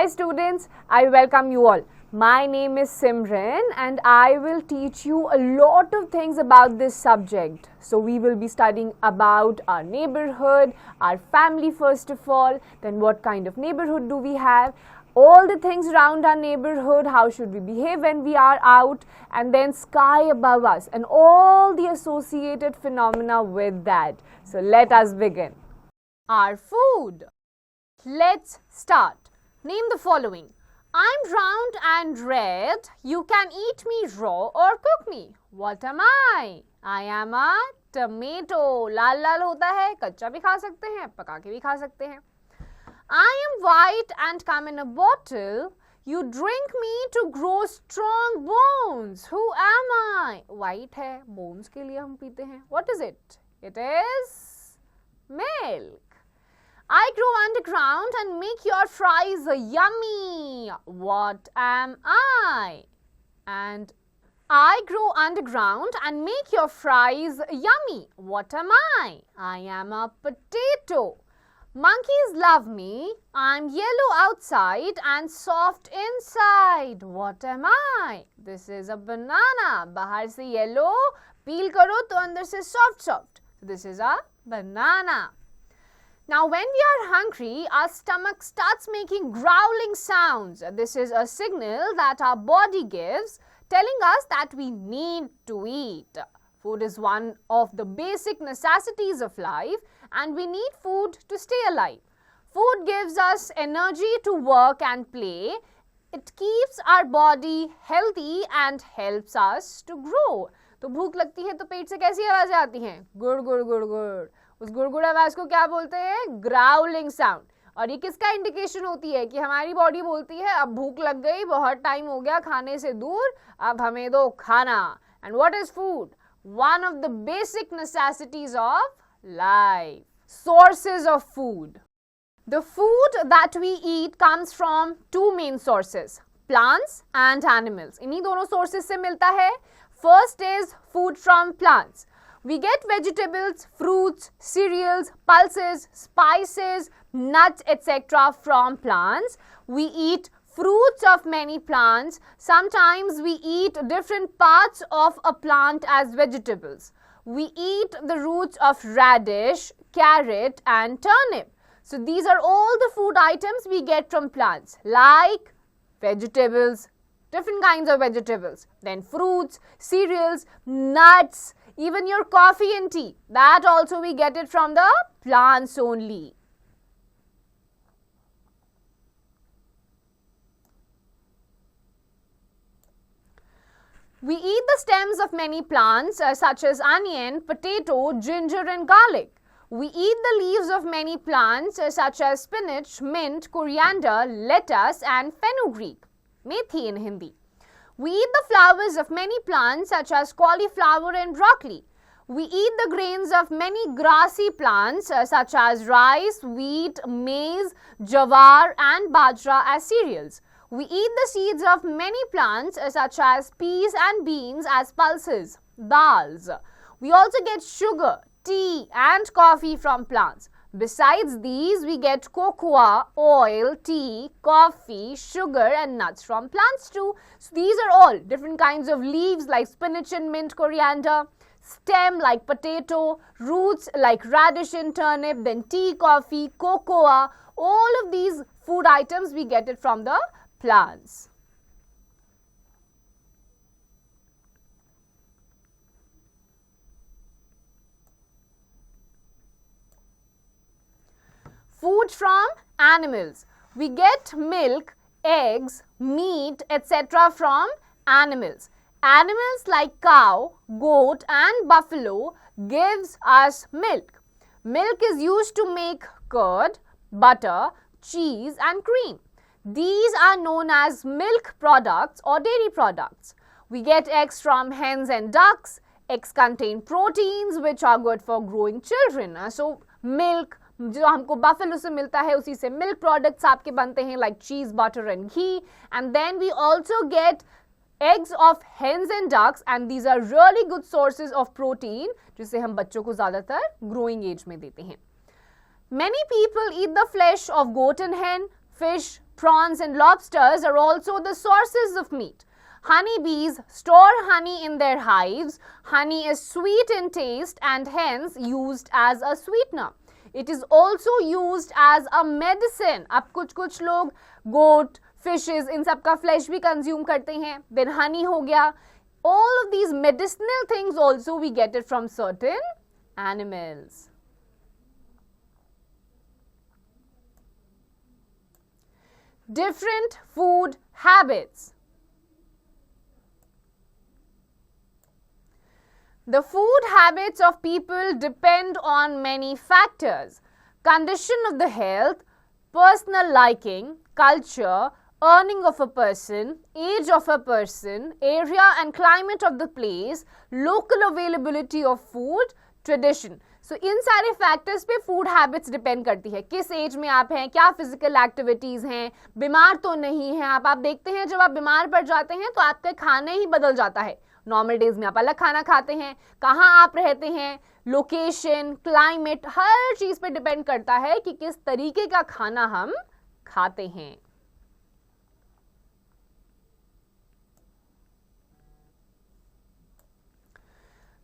Hi students, I welcome you all. My name is Simran and I will teach you a lot of things about this subject. So we will be studying about our neighborhood, our family first of all, then what kind of neighborhood do we have, all the things around our neighborhood, how should we behave when we are out, and then sky above us and all the associated phenomena with that. So let us begin. Our food. Let's start. Name the following. I'm round and red. You can eat me raw or cook me. What am I? I am a tomato. लाल लाल होता है, कच्चा भी खा सकते हैं, पका के भी खा सकते हैं. I am white and come in a bottle. You drink me to grow strong bones. Who am I? White है, bones के लिए हम पीते हैं. What is it? It is milk. I grow underground and make your fries yummy. What am I? And I grow underground and make your fries yummy. What am I? I am a potato. Monkeys love me. I'm yellow outside and soft inside. What am I? This is a banana. बाहर से yellow, peel करो तो अंदर से soft. This is a banana. Now, when we are hungry, our stomach starts making growling sounds. This is a signal that our body gives, telling us that we need to eat. Food is one of the basic necessities of life, and we need food to stay alive. Food gives us energy to work and play. It keeps our body healthy and helps us to grow. तो भूख लगती है तो पेट से कैसी आवाजें आती हैं? गुड़ गुड़ गुड़ गुड़. उस गुड़गुड़ आवाज को क्या बोलते हैं? Growling sound. और ये किसका इंडिकेशन होती है कि हमारी बॉडी बोलती है अब भूख लग गई, बहुत टाइम हो गया खाने से दूर, अब हमें दो खाना. And what is food? One of the basic necessities of life. Sources of food. The food that we eat comes from two main sources, plants and animals. इन्हीं दोनों sources से मिलता है. First is food from plants. We get vegetables, fruits, cereals, pulses, spices, nuts, etc. from plants. We eat fruits of many plants. Sometimes we eat different parts of a plant as vegetables. We eat the roots of radish, carrot and turnip. So these are all the food items we get from plants, like vegetables, different kinds of vegetables, then fruits, cereals, nuts, even your coffee and tea, that also we get it from the plants only. We eat the stems of many plants such as onion, potato, ginger and garlic. We eat the leaves of many plants such as spinach, mint, coriander, lettuce and fenugreek, methi in Hindi. We eat the flowers of many plants such as cauliflower and broccoli. We eat the grains of many grassy plants such as rice, wheat, maize, jawar and bajra as cereals. We eat the seeds of many plants such as peas and beans as pulses, dals. We also get sugar, tea and coffee from plants. Besides these, we get cocoa, oil, tea, coffee, sugar and nuts from plants too. So these are all different kinds of leaves like spinach and mint, coriander, stem like potato, roots like radish and turnip, then tea, coffee, cocoa. All of these food items we get it from the plants. Food from animals. We get milk, eggs, meat, etc. from animals. Animals like cow, goat and buffalo gives us milk. Milk is used to make curd, butter, cheese and cream. These are known as milk products or dairy products. We get eggs from hens and ducks. Eggs contain proteins which are good for growing children. So milk जो हमको buffalo से मिलता है उसी से milk products आपके बनते हैं like cheese butter and ghee and then we also get eggs of hens and ducks and these are really good sources of protein जिसे हम बच्चों को ज़्यादातर growing age में देते हैं. Many people eat the flesh of goat and hen, fish, Prawns and lobsters are also the sources of meat. Honeybees store honey in their hives. Honey is sweet in taste and hence used as a sweetener. It is also used as a medicine. अब कुछ लोग goat, fishes इन सब का flesh भी consume करते हैं. Then honey हो गया. All of these medicinal things also we get it from certain animals. Different food habits. The food habits of people depend on many factors: condition of the health, personal liking, culture, earning of a person, age of a person, area and climate of the place, local availability of food, tradition. So इन सारे factors पे food habits depend करती है. किस as में आप हैं, क्या physical activities हैं, बीमार तो नहीं हैं आप देखते हैं जब आप बीमार पड़ जाते हैं तो आपका खाना ही बदल जाता है. नॉर्मल डेज में आप अलग खाना खाते हैं, कहाँ आप रहते हैं, लोकेशन, क्लाइमेट, हर चीज पे डिपेंड करता है कि किस तरीके का खाना हम खाते हैं.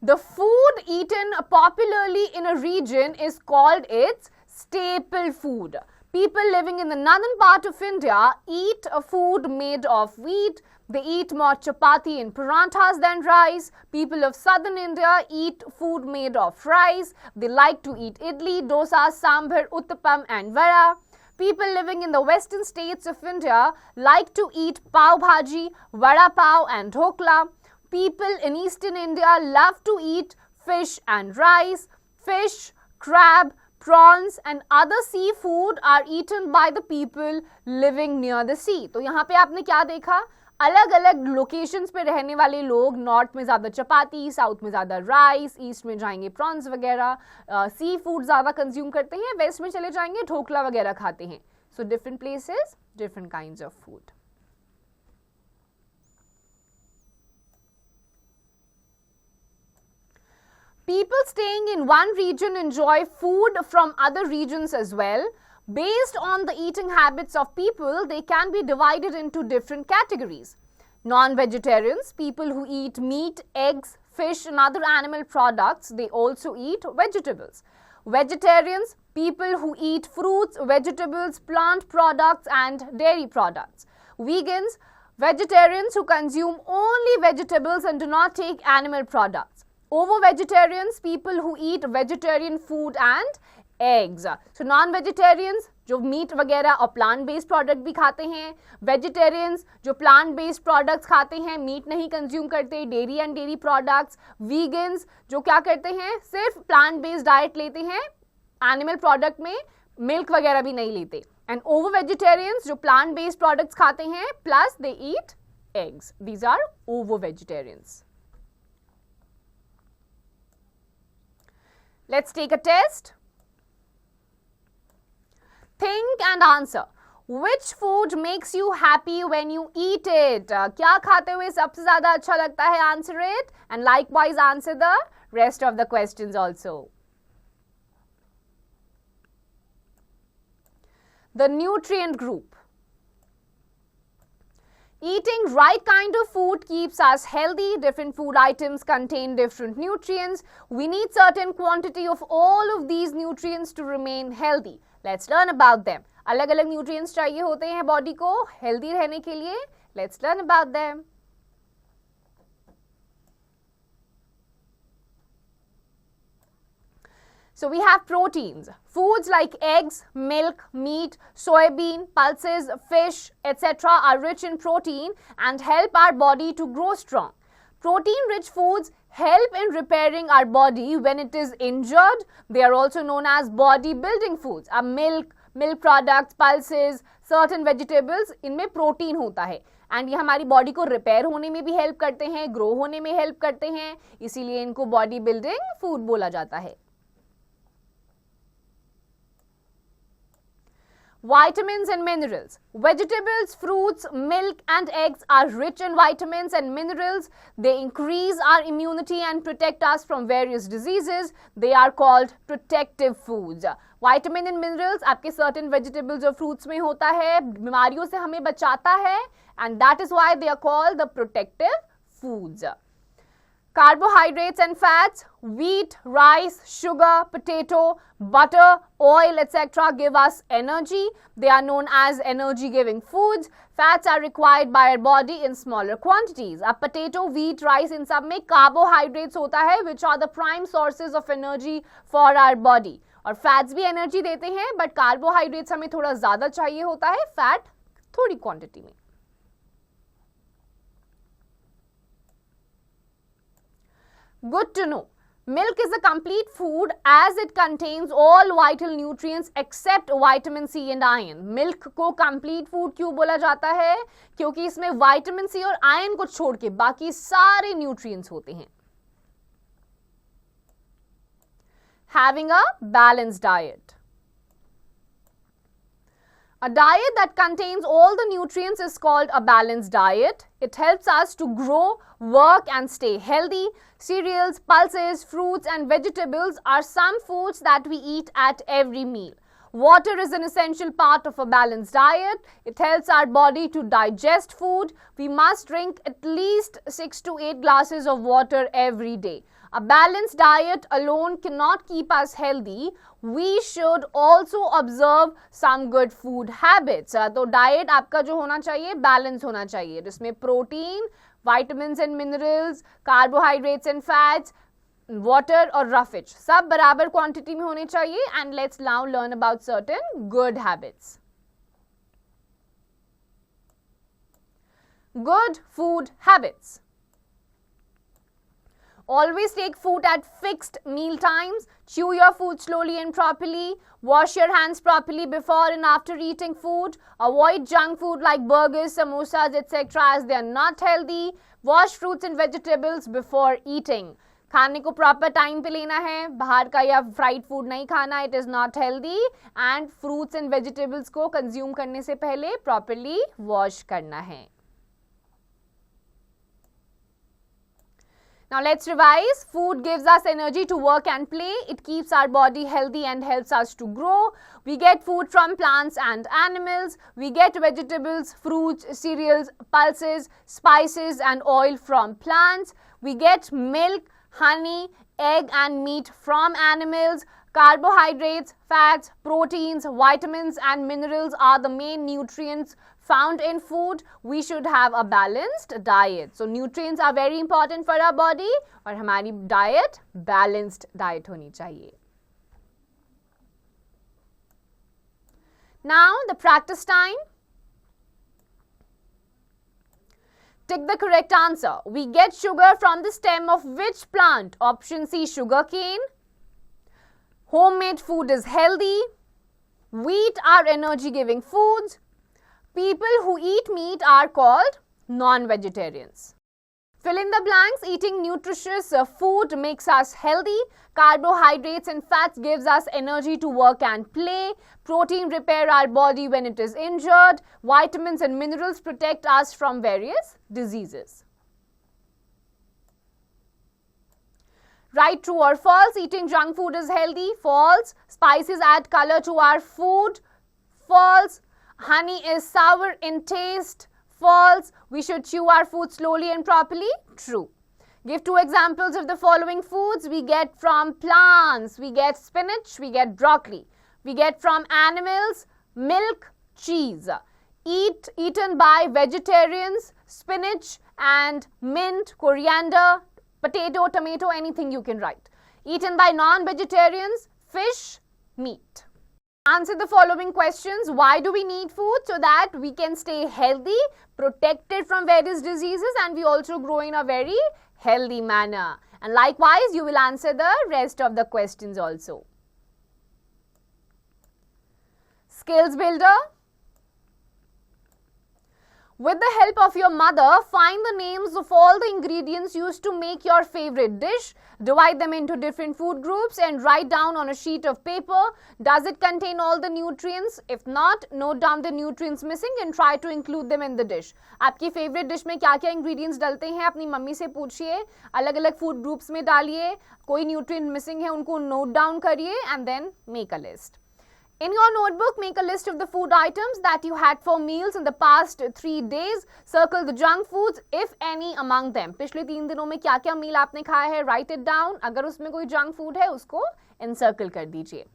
The food eaten popularly in a region is called its staple food. People living in the northern part of India eat a food made of wheat. They eat more chapati and paranthas than rice. People of southern India eat food made of rice. They like to eat idli, dosa, sambar, uttapam and vada. People living in the western states of India like to eat pav bhaji, vada pav and dhokla. People in eastern India love to eat fish and rice. Fish, crab, prawns and other seafood are eaten by the people living near the sea. तो यहाँ पे आपने क्या देखा? अलग अलग locations पे रहने वाले लोग नॉर्थ में ज़्यादा चपाती, साउथ में ज़्यादा राइस, ईस्ट में जाएंगे प्रॉन्स वगैरह, सी फूड ज़्यादा कंज्यूम करते हैं, वेस्ट में चले जाएंगे ढोकला वगैरह खाते हैं. So different places, different kinds of food. People staying in one region enjoy food from other regions as well. Based on the eating habits of people, they can be divided into different categories. Non-vegetarians, people who eat meat, eggs, fish and other animal products, they also eat vegetables. Vegetarians, people who eat fruits, vegetables, plant products and dairy products. Vegans, vegetarians who consume only vegetables and do not take animal products. Ovo-vegetarians, people who eat vegetarian food and eggs. So non-vegetarians जो meet वगैरह और plant based product भी खाते हैं, vegetarians जो plant based products खाते हैं, meet नहीं कंज्यूम करते, dairy and dairy products. Vegans जो क्या करते हैं, सिर्फ प्लांट बेस्ड डाइट लेते हैं, एनिमल प्रोडक्ट में मिल्क वगैरह भी नहीं लेते. एंड ओवो वेजिटेरियंस जो प्लांट बेस्ड प्रोडक्ट्स खाते हैं plus they eat eggs. These are ovo vegetarians. Let's take a test. Think and answer. Which food makes you happy when you eat it? क्या खाते हुए सबसे ज़्यादा अच्छा लगता है? Answer it and likewise answer the rest of the questions also. The nutrient group. Eating right kind of food keeps us healthy. Different food items contain different nutrients. We need certain quantity of all of these nutrients to remain healthy. Let's learn about them. अलग अलग nutrients चाहिए होते हैं body को healthy रहने के लिए. Let's learn about them. So we have proteins. Foods like eggs, milk, meat, soybean, pulses, fish, etc. are rich in protein and help our body to grow strong. Protein-rich foods help in repairing our body when it is injured. They are also known as body-building foods. Milk, milk products, pulses, certain vegetables, इनमें protein होता है. And ये हमारी body को repair होने में भी help करते हैं, ग्रो होने में हेल्प करते हैं, इसीलिए इनको बॉडी बिल्डिंग फूड बोला जाता है. Vitamins and minerals. Vegetables, fruits, milk and eggs are rich in vitamins and minerals. They increase our immunity and protect us from various diseases. They are called protective foods. Vitamin and minerals आपके certain vegetables और fruits में होता है, बीमारियों से हमें बचाता है, and that is why they are called the protective foods. Carbohydrates and fats, wheat, rice, sugar, potato, butter, oil, etc. give us energy. They are known as energy-giving foods. Fats are required by our body in smaller quantities. अब potato, wheat, rice इन सब में carbohydrates होता है, which are the prime sources of energy for our body. और fats भी energy देते हैं, but carbohydrates हमें थोड़ा ज़्यादा चाहिए होता है, fat थोड़ी quantity में. Good to know. Milk is a complete food as it contains all vital nutrients except vitamin C and iron. Milk को complete food क्यों बोला जाता है? क्योंकि इसमें vitamin C और iron को छोड़ के बाकी सारे nutrients होते हैं. Having a balanced diet. A diet that contains all the nutrients is called a balanced diet. It helps us to grow, work and stay healthy. Cereals, pulses, fruits and vegetables are some foods that we eat at every meal. Water is an essential part of a balanced diet. It helps our body to digest food. We must drink at least 6 to 8 glasses of water every day. A balanced diet alone cannot keep us healthy. We should also observe some good food habits. तो diet आपका जो होना चाहिए balance होना चाहिए, जिसमें protein, vitamins and minerals, carbohydrates and fats, water और roughage सब बराबर quantity में होने चाहिए. And let's now learn about certain good habits. Good food habits. Always take food at fixed meal times. Chew your food slowly and properly. Wash your hands properly before and after eating food. Avoid junk food like burgers, samosas, etc. as they are not healthy. Wash fruits and vegetables before eating. खाने को proper time पे लेना है, बाहर का या fried food नहीं खाना, it is not healthy. And fruits and vegetables को consume करने से पहले properly wash करना है. Now let's revise. Food gives us energy to work and play. It keeps our body healthy and helps us to grow. We get food from plants and animals. We get vegetables, fruits, cereals, pulses, spices and oil from plants. We get milk, honey, egg and meat from animals. Carbohydrates, fats, proteins, vitamins and minerals are the main nutrients found in food. We should have a balanced diet. So nutrients are very important for our body और हमारी diet balanced diet होनी चाहिए. Now the practice time. Tick the correct answer. We get sugar from the stem of which plant? Option C, sugarcane. Homemade food is healthy. Wheat are energy-giving foods. People who eat meat are called non-vegetarians. Fill in the blanks. Eating nutritious food makes us healthy. Carbohydrates and fats gives us energy to work and play. Protein repair our body when it is injured. Vitamins and minerals protect us from various diseases. Right, true or false? Eating junk food is healthy. False. Spices add color to our food. False. Honey is sour in taste. False. We should chew our food slowly and properly. True. Give 2 examples of the following foods we get from plants. We get spinach, we get broccoli. We get from animals, milk, cheese. Eaten by vegetarians, spinach and mint, coriander, potato, tomato, anything you can write. Eaten by non-vegetarians, fish, meat. Answer the following questions. Why do we need food? So that we can stay healthy, protected from various diseases, and we also grow in a very healthy manner. And likewise, you will answer the rest of the questions also. Skills builder. With the help of your mother, find the names of all the ingredients used to make your favorite dish. Divide them into different food groups and write down on a sheet of paper. Does it contain all the nutrients? If not, note down the nutrients missing and try to include them in the dish. आपकी favorite dish में क्या-क्या ingredients डलते हैं अपनी mummy से पूछिए, अलग-अलग food groups में डालिए, कोई nutrient missing है उनको note down करिए and then make a list. In your notebook, make a list of the food items that you had for meals in the past 3 days. Circle the junk foods, if any, among them. पिछले 3 दिनों में क्या-क्या मील आपने खाया है, write it down. अगर उसमें कोई junk food है, उसको encircle कर दीजिए.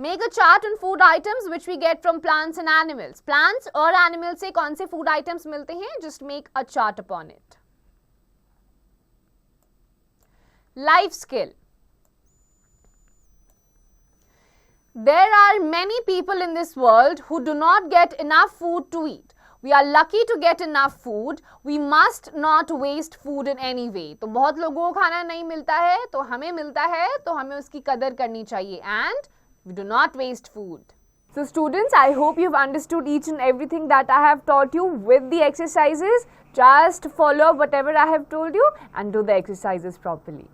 Make a chart on food items which we get from plants and animals. Plants और animals से कौन से food items मिलते हैं? Just make a chart upon it. Life skill. There are many people in this world who do not get enough food to eat. We are lucky to get enough food. We must not waste food in any way. तो बहुत लोगों को खाना नहीं मिलता है, तो हमें मिलता है, तो हमें उसकी कदर करनी चाहिए. And we do not waste food. So students, I hope you've understood each and everything that I have taught you with the exercises. Just follow whatever I have told you and do the exercises properly.